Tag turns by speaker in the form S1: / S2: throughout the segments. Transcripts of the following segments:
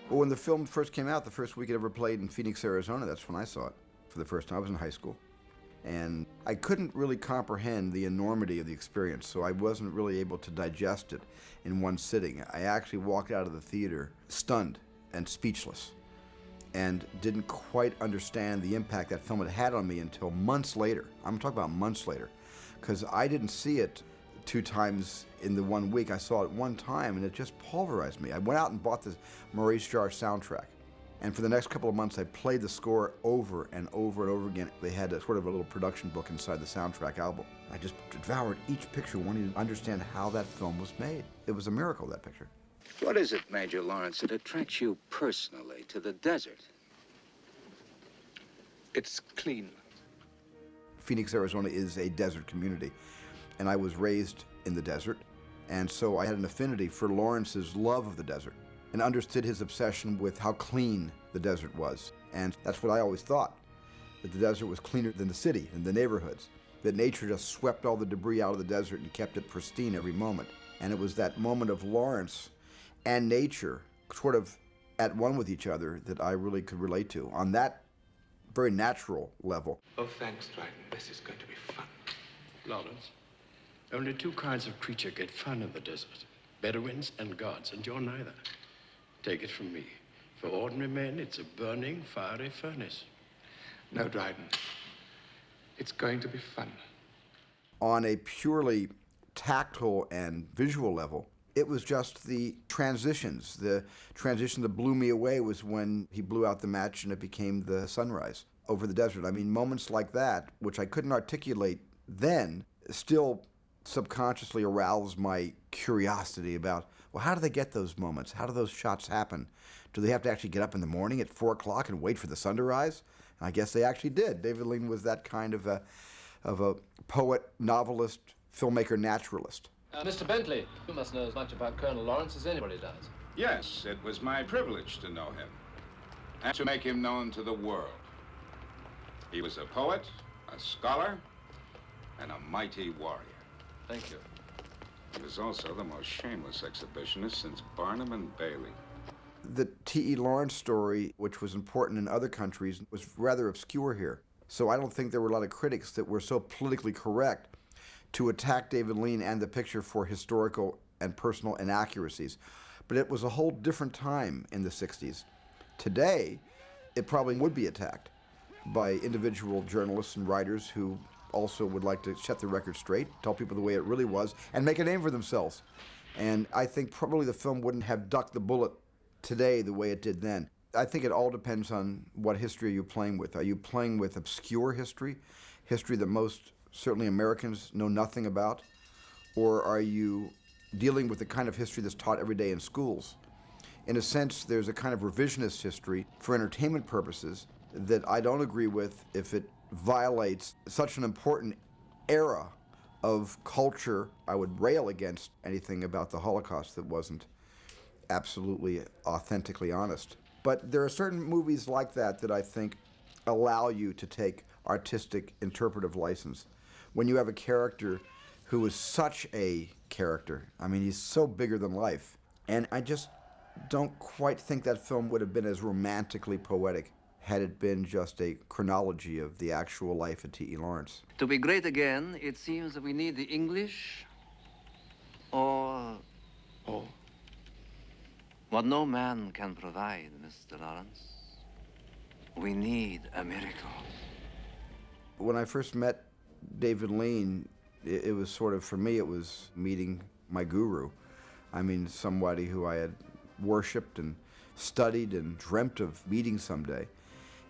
S1: Well, when the film first came out, the first week it ever played in Phoenix, Arizona, that's when I saw it for the first time. I was in high school. And I couldn't really comprehend the enormity of the experience, so I wasn't really able to digest it in one sitting. I actually walked out of the theater stunned and speechless and didn't quite understand the impact that film had had on me until months later. I'm talking about months later, because I didn't see it 2 times in the 1 week. I saw it one time, and it just pulverized me. I went out and bought the Maurice Jarre soundtrack. And for the next couple of months, I played the score over and over and over again. They had a sort of a little production book inside the soundtrack album. I just devoured each picture, wanting to understand how that film was made. It was a miracle, that picture.
S2: What is it, Major Lawrence, that attracts you personally to the desert?
S3: It's clean.
S1: Phoenix, Arizona is a desert community, and I was raised in the desert, and so I had an affinity for Lawrence's love of the desert and understood his obsession with how clean the desert was. And that's what I always thought, that the desert was cleaner than the city and the neighborhoods, that nature just swept all the debris out of the desert and kept it pristine every moment. And it was that moment of Lawrence and nature sort of at one with each other that I really could relate to on that very natural level.
S3: Oh, thanks, Dryden. This is going to be fun.
S4: Lawrence, only 2 kinds of creature get fun in the desert, Bedouins and gods, and you're neither. Take it from me. For ordinary men, it's a burning, fiery furnace.
S3: No, Dryden. It's going to be fun.
S1: On a purely tactile and visual level, it was just the transitions. The transition that blew me away was when he blew out the match and it became the sunrise over the desert. I mean, moments like that, which I couldn't articulate then, still subconsciously aroused my curiosity about, well, how do they get those moments? How do those shots happen? Do they have to actually get up in the morning at 4 o'clock and wait for the sun to rise? And I guess they actually did. David Lean was that kind of a poet, novelist, filmmaker, naturalist.
S5: Mr. Bentley, you must know as much about Colonel Lawrence as anybody does.
S2: Yes, it was my privilege to know him and to make him known to the world. He was a poet, a scholar, and a mighty warrior.
S5: Thank you.
S2: He was also the most shameless exhibitionist since Barnum and Bailey.
S1: The T.E. Lawrence story, which was important in other countries, was rather obscure here. So I don't think there were a lot of critics that were so politically correct to attack David Lean and the picture for historical and personal inaccuracies. But it was a whole different time in the 60s. Today, it probably would be attacked by individual journalists and writers who also would like to set the record straight, tell people the way it really was, and make a name for themselves. And I think probably the film wouldn't have ducked the bullet today the way it did then. I think it all depends on what history you're playing with. Are you playing with obscure history, history that most certainly Americans know nothing about? Or are you dealing with the kind of history that's taught every day in schools? In a sense, there's a kind of revisionist history for entertainment purposes that I don't agree with if it violates such an important era of culture. I would rail against anything about the Holocaust that wasn't absolutely authentically honest. But there are certain movies like that that I think allow you to take artistic interpretive license. When you have a character who is such a character, I mean, he's so bigger than life. And I just don't quite think that film would have been as romantically poetic had it been just a chronology of the actual life of T.E. Lawrence.
S6: To be great again, it seems that we need the English or what no man can provide, Mr. Lawrence. We need a miracle.
S1: When I first met David Lean, it was sort of, for me, it was meeting my guru. I mean, somebody who I had worshipped and studied and dreamt of meeting someday.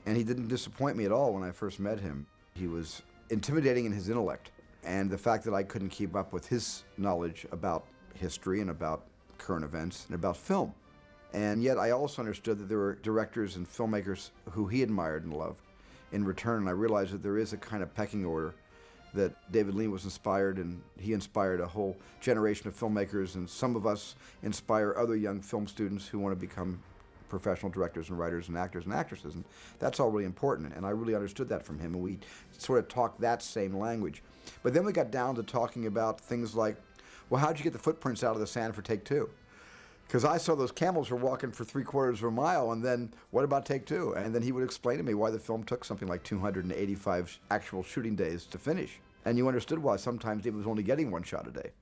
S1: And he didn't disappoint me at all when I first met him. He was intimidating in his intellect, and the fact that I couldn't keep up with his knowledge about history and about current events and about film. And yet I also understood that there were directors and filmmakers who he admired and loved. In return, I realized that there is a kind of pecking order, that David Lean was inspired, and he inspired a whole generation of filmmakers, and some of us inspire other young film students who want to become professional directors and writers and actors and actresses, and that's all really important, and I really understood that from him, and we sort of talked that same language. But then we got down to talking about things like, well, how'd you get the footprints out of the sand for take 2? Because I saw those camels were walking for 3/4 of a mile, and then what about take two? And then he would explain to me why the film took something like 285 actual shooting days to finish. And you understood why sometimes David was only getting one shot a day.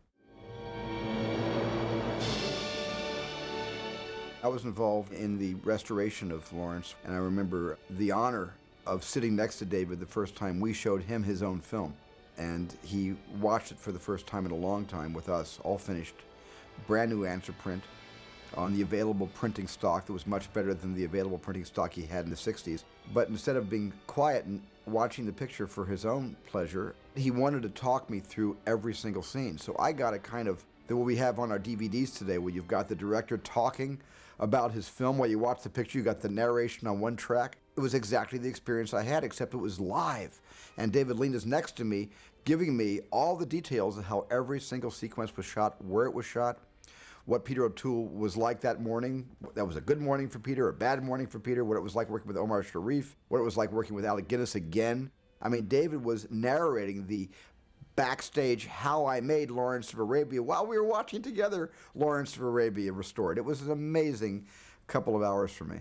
S1: I was involved in the restoration of Lawrence, and I remember the honor of sitting next to David the first time we showed him his own film. And he watched it for the first time in a long time with us, all finished, brand new answer print on the available printing stock that was much better than the available printing stock he had in the 60s. But instead of being quiet and watching the picture for his own pleasure, he wanted to talk me through every single scene. So I got a kind of, what we have on our DVDs today, where you've got the director talking about his film while you watch the picture, you got the narration on one track. It was exactly the experience I had, except it was live. And David Lean is next to me, giving me all the details of how every single sequence was shot, where it was shot, what Peter O'Toole was like that morning. That was a good morning for Peter, a bad morning for Peter, what it was like working with Omar Sharif, what it was like working with Alec Guinness again. I mean, David was narrating the backstage how I made Lawrence of Arabia while we were watching together Lawrence of Arabia restored. It was an amazing couple of hours for me.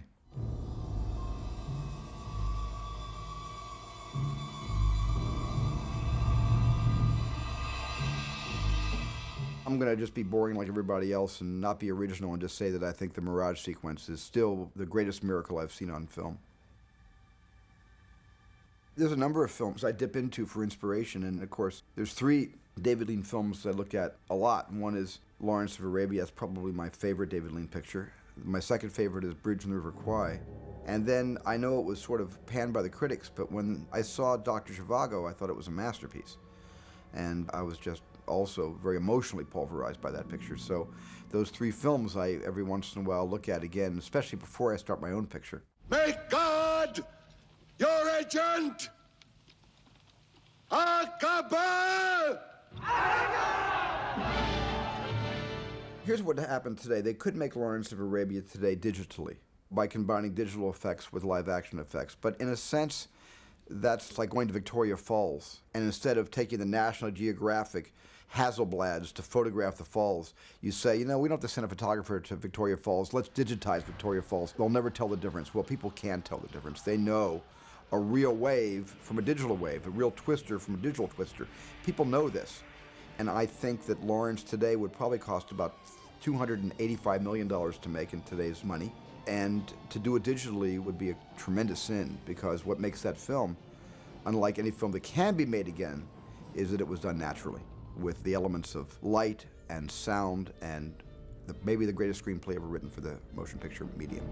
S1: I'm going to just be boring like everybody else and not be original and just say that I think the Mirage sequence is still the greatest miracle I've seen on film. There's a number of films I dip into for inspiration, and of course, there's 3 David Lean films I look at a lot. One is Lawrence of Arabia. That's probably my favorite David Lean picture. My second favorite is Bridge on the River Kwai. And then I know it was sort of panned by the critics, but when I saw Dr. Zhivago, I thought it was a masterpiece. And I was just also very emotionally pulverized by that picture. So those 3 films I every once in a while look at again, especially before I start my own picture.
S7: Make God your agent! Akbar!
S1: Here's what happened today. They could make Lawrence of Arabia today digitally by combining digital effects with live action effects. But in a sense, that's like going to Victoria Falls. And instead of taking the National Geographic Hasselblads to photograph the falls, you say, you know, we don't have to send a photographer to Victoria Falls. Let's digitize Victoria Falls. They'll never tell the difference. Well, people can tell the difference. They know a real wave from a digital wave, a real twister from a digital twister. People know this. And I think that Lawrence today would probably cost about $285 million to make in today's money. And to do it digitally would be a tremendous sin, because what makes that film, unlike any film that can be made again, is that it was done naturally, with the elements of light and sound and maybe the greatest screenplay ever written for the motion picture medium.